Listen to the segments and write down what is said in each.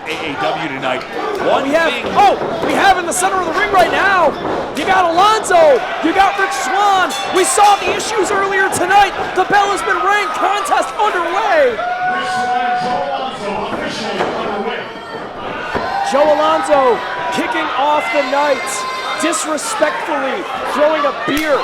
AAW tonight. We have in the center of the ring right now, you got Alonzo, you got Rich Swann. We saw the issues earlier tonight. The bell has been rang, contest underway. Joe Alonzo kicking off the night, disrespectfully throwing a beer,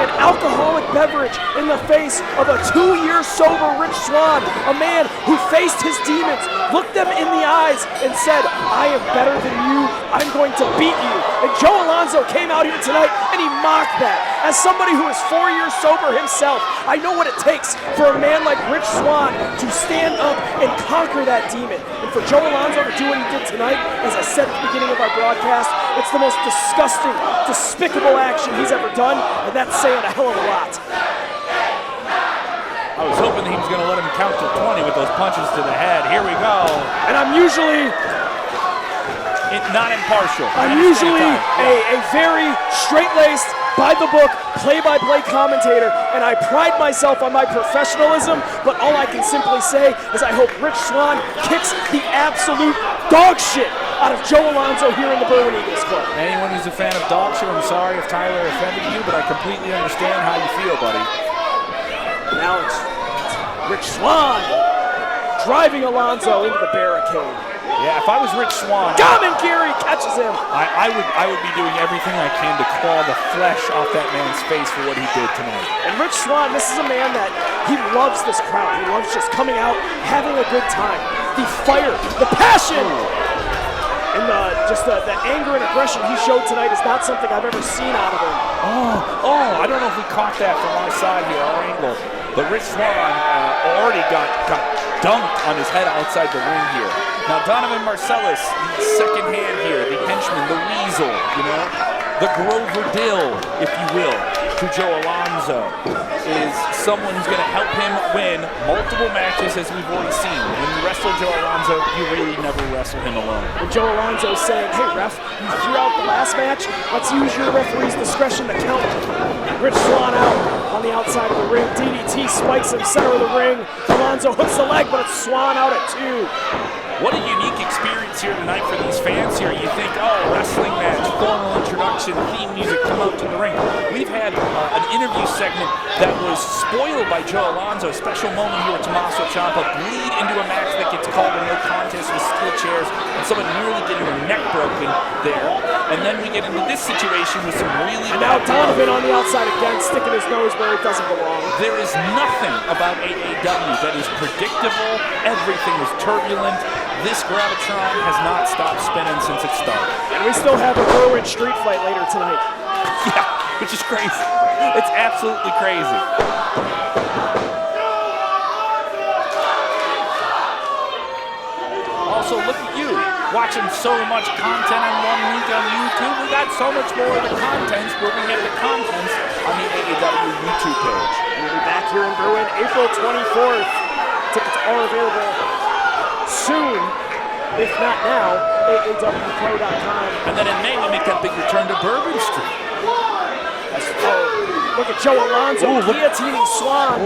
an alcoholic beverage in the face of a 2-year sober Rich Swann, a man who faced his demons, looked them in the eyes and said, I am better than you, I'm going to beat you. And Joe Alonzo came out here tonight and he mocked that. As somebody who is 4 years sober himself, I know what it takes for a man like Rich Swann to stand up and conquer that demon. And for Joe Alonzo to do what he did tonight, as I said at the beginning of our broadcast, it's the most disgusting, despicable action he's ever done, and that's saying a hell of a lot. I was hoping that he was going to let him count to 20 with those punches to the head. Here we go. And I'm usually not impartial. I'm usually a very straight-laced, by-the-book, play-by-play commentator, and I pride myself on my professionalism, but all I can simply say is I hope Rich Swann kicks the absolute dog shit out of Joe Alonzo here in the Berwyn Eagles Club. Anyone who's a fan of dog shit, I'm sorry if Tyler offended you, but I completely understand how you feel, buddy. Now it's Rich Swann driving Alonzo into the barricade. Yeah, if I was Rich Swann, Gary catches him. I would be doing everything I can to claw the flesh off that man's face for what he did tonight. And Rich Swann, this is a man that he loves this crowd. He loves just coming out, having a good time. The fire, the passion, and the anger and aggression he showed tonight is not something I've ever seen out of him. I don't know if we caught that from our side here, our angle. But Rich Swann already got dunked on his head outside the ring here. Now Donovan Marcelis, the second hand here, the henchman, the weasel, you know, the Grover Dill, if you will, to Joe Alonzo, is someone who's going to help him win multiple matches, as we've already seen. When you wrestle Joe Alonzo, you really never wrestle him alone. And Joe Alonzo saying, hey ref, you threw out the last match, let's use your referee's discretion to count Rich Swann out on the outside of the ring. DDT spikes him center of the ring. Alonzo hooks the leg, but it's Swann out at 2. What a unique experience here tonight for these fans here. You think, wrestling match, formal introduction, theme music, come out to the ring. We've had an interview segment that was spoiled by Joe Alonzo, a special moment here with Tomaso Champa, bleed into a match that gets called a no contest with steel chairs and someone nearly getting their neck broken there. And then we get into this situation with some really... And now Donovan on the outside again, sticking his nose where it doesn't belong. There is nothing about AAW that is predictable. Everything is turbulent. This Gravitron has not stopped spinning since it started. And we still have a Berwyn street fight later tonight. Yeah, which is crazy. It's absolutely crazy. Also, look at you, watching so much content in 1 week on YouTube. We got so much more of the contents where we have the contents on the AAW YouTube page. We'll be back here in Berwyn April 24th. Tickets are available soon, if not now, AAWPro.com. And then in May, we make that big return to Bourbon Street. Look at Joe Alonzo guillotining Swann,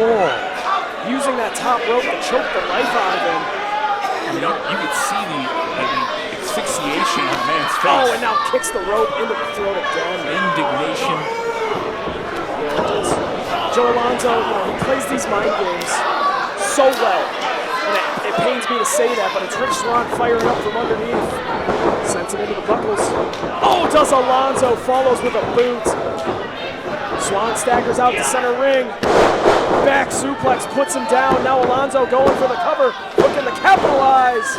using that top rope to choke the life out of him. You know, you could see the asphyxiation on the man's face. And now kicks the rope into the throat again. Indignation. Yeah, Joe Alonzo, he plays these mind games so well. And it pains me to say that, but it's Rich Swann firing up from underneath. Sends him into the buckles. Does Alonzo, follows with a boot. Swann staggers out to center ring. Back suplex puts him down. Now Alonzo going for the cover, looking to capitalize.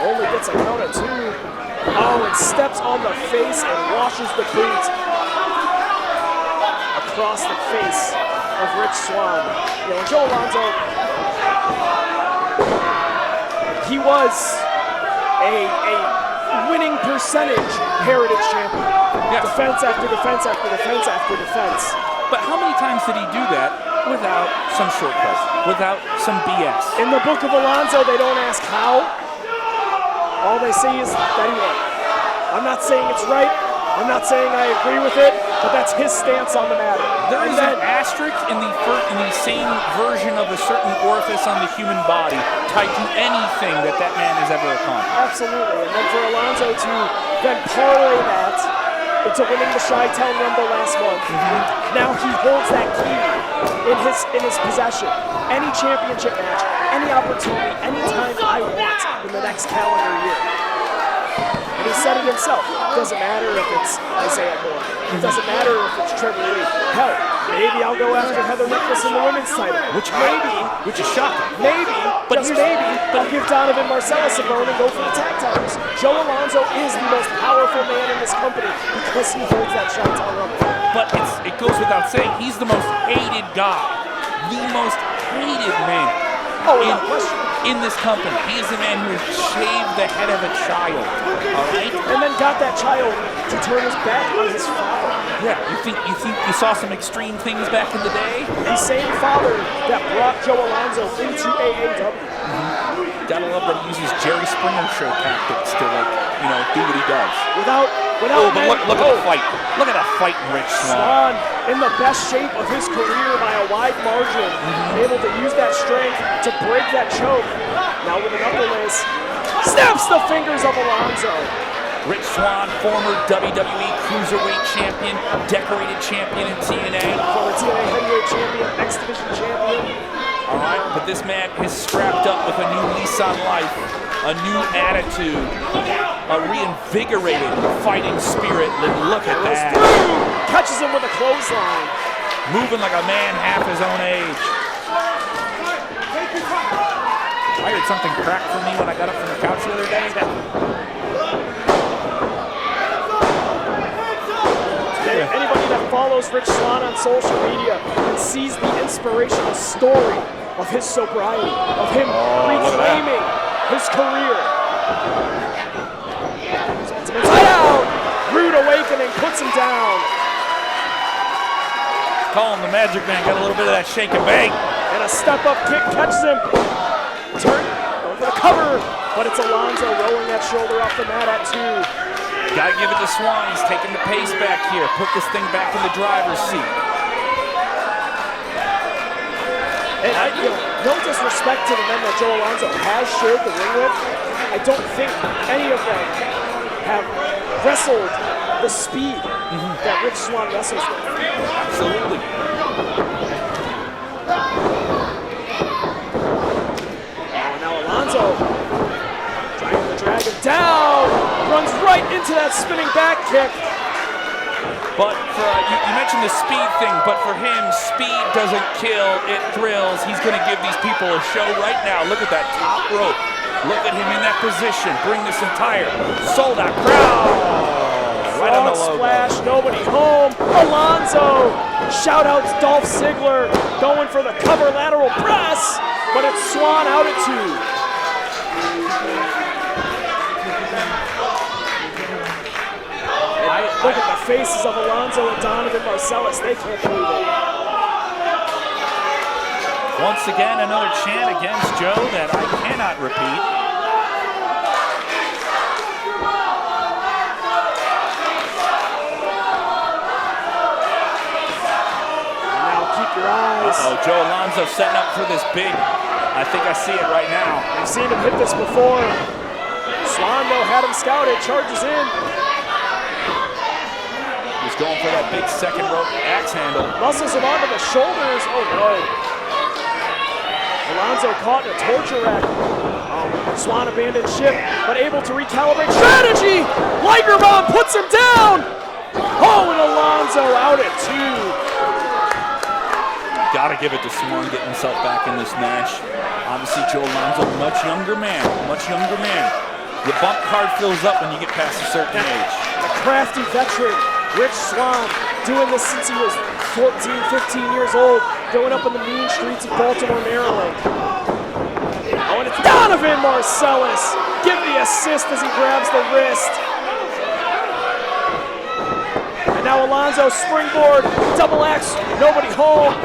Only gets a count of 2. It steps on the face and washes the boot across the face of Rich Swann. Joe Alonzo, he was a winning percentage Heritage Champion. Yes. Defense after defense after defense after defense. But how many times did he do that without some shortcut, without some BS? In the book of Alonzo, they don't ask how. All they say is that he won. I'm not saying it's right. I'm not saying I agree with it, but that's his stance on the matter. There is an asterisk in the same version of a certain orifice on the human body tied to anything that man has ever accomplished. Absolutely, and then for Alonzo to then parlay that into winning the Chi-Town Rumble last month, now he holds that key in his possession. Any championship match, any opportunity, anytime I want in the next calendar year. And he said it himself. It doesn't matter if it's Isaiah Moore. It doesn't matter if it's Trevor Lee. Hell, maybe I'll go after Heather Nicholas in the women's title. Which is shocking. Maybe, I'll give Donovan Marcelis a bone and go for the tag titles. Joe Alonzo is the most powerful man in this company because he holds that Chi-Town Rumble. But it goes without saying, he's the most hated guy. The most hated man. Oh, without question. In this company. He is the man who has shaved the head of a child, all right? And then got that child to turn his back on his father. Yeah, you think you saw some extreme things back in the day? The same father that brought Joe Alonzo into AAW. Gotta love that he uses Jerry Springer show tactics to, do what he does. Without but look at the fight. Look at that fight, Rich Swann. Swann, in the best shape of his career by a wide margin, able to use that strength to break that choke. Now with an upper lace, snaps the fingers of Alonzo. Rich Swann, former WWE Cruiserweight Champion, decorated champion in TNA. Former TNA Heavyweight Champion, X Division Champion. All right, but this man is strapped up with a new lease on life, a new attitude, a reinvigorated fighting spirit. Look at that. Catches him with a clothesline. Moving like a man half his own age. I heard something crack for me when I got up from the couch the other day. Anybody that follows Rich Swann on social media and sees the inspirational story of his sobriety, of him reclaiming his career. Inside out, rude awakening, puts him down. Call him the Magic Man, got a little bit of that shake and bake. And a step-up kick catches him. Turn, going for the cover, but it's Alonzo rolling that shoulder off the mat at 2. Gotta give it to Swann. He's taking the pace back here. Put this thing back in the driver's seat. And no disrespect to the men that Joe Alonzo has shared the ring with. I don't think any of them have wrestled the speed that Rich Swann wrestles with. Absolutely. Now Alonzo trying to drag him down. Runs right into that spinning back kick. But for you mentioned the speed thing, but for him, speed doesn't kill, it thrills. He's going to give these people a show right now. Look at that top rope. Look at him in that position. Bring this entire sold-out crowd. Right on the logo. Splash, nobody home. Alonzo, shout out to Dolph Ziggler, going for the cover lateral press, but it's Swann out at 2. Look at the faces of Alonzo and Donovan Marcelis. They can't believe it. Once again, another chant against Joe that I cannot repeat. Now keep your eyes. Joe Alonzo setting up for this big. I think I see it right now. We've seen him hit this before. Swann, though, had him scouted. Charges in. He's going for that big second rope axe handle. Muscles him onto the shoulders. Oh no. Alonzo caught in a torture rack. Swann abandoned ship, but able to recalibrate strategy. Liger bomb puts him down. Oh, and Alonzo out at 2. Gotta give it to Swann getting himself back in this match. Obviously, Joe Alonzo, much younger man. The bump card fills up when you get past a certain age. A crafty veteran. Rich Swann, doing this since he was 14, 15 years old, growing up in the mean streets of Baltimore, Maryland. Oh, and it's Donovan Marcelis. Give the assist as he grabs the wrist. And now Alonzo springboard, double axe, nobody home.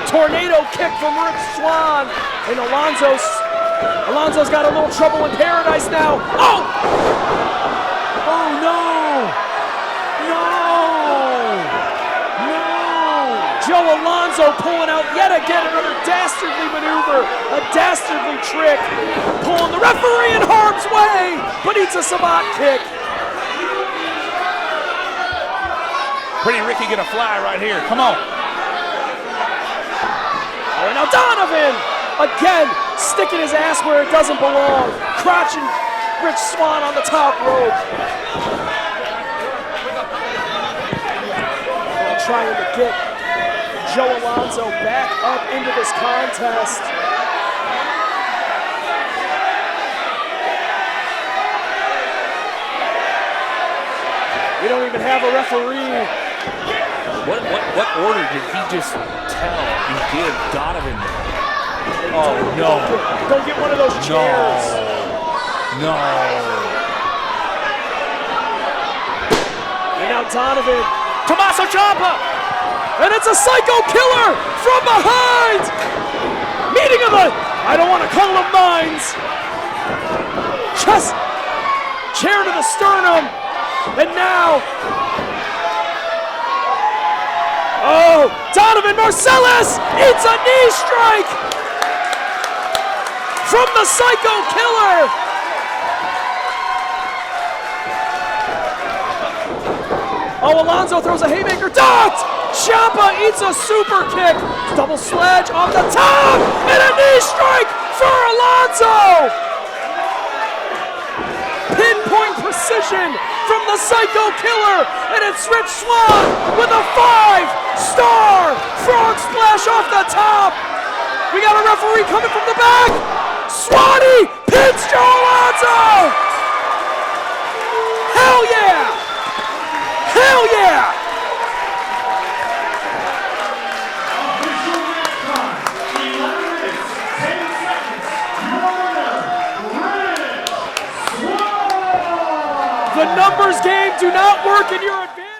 Tornado kick from Rich Swann. And Alonzo's got a little trouble in paradise now. Oh! Oh no! Joe Alonzo pulling out yet again another dastardly maneuver, a dastardly trick, pulling the referee in harm's way, but eats a savate kick. Pretty Ricky gonna fly right here. Come on. And now Donovan, again, sticking his ass where it doesn't belong, crotching Rich Swann on the top rope. Trying to get Joe Alonzo back up into this contest. We don't even have a referee. What order did he just tell and give Donovan? Oh no! Go get one of those chairs. No. And now Donovan. Tomaso Champa! And it's a psycho killer from behind! Meeting of the, I don't want to call them minds. Chest, chair to the sternum. And now, oh, Donovan Marcelis eats a knee strike from the psycho killer. Oh, Alonzo throws a haymaker, ducked! Champa eats a super kick, double sledge off the top, and a knee strike for Alonzo! Pinpoint precision from the psycho killer, and it's Rich Swann with a 5-star frog splash off the top! We got a referee coming from the back! Swanee pins Joe Alonzo! Hell yeah! Hell yeah! The numbers game do not work in your advantage.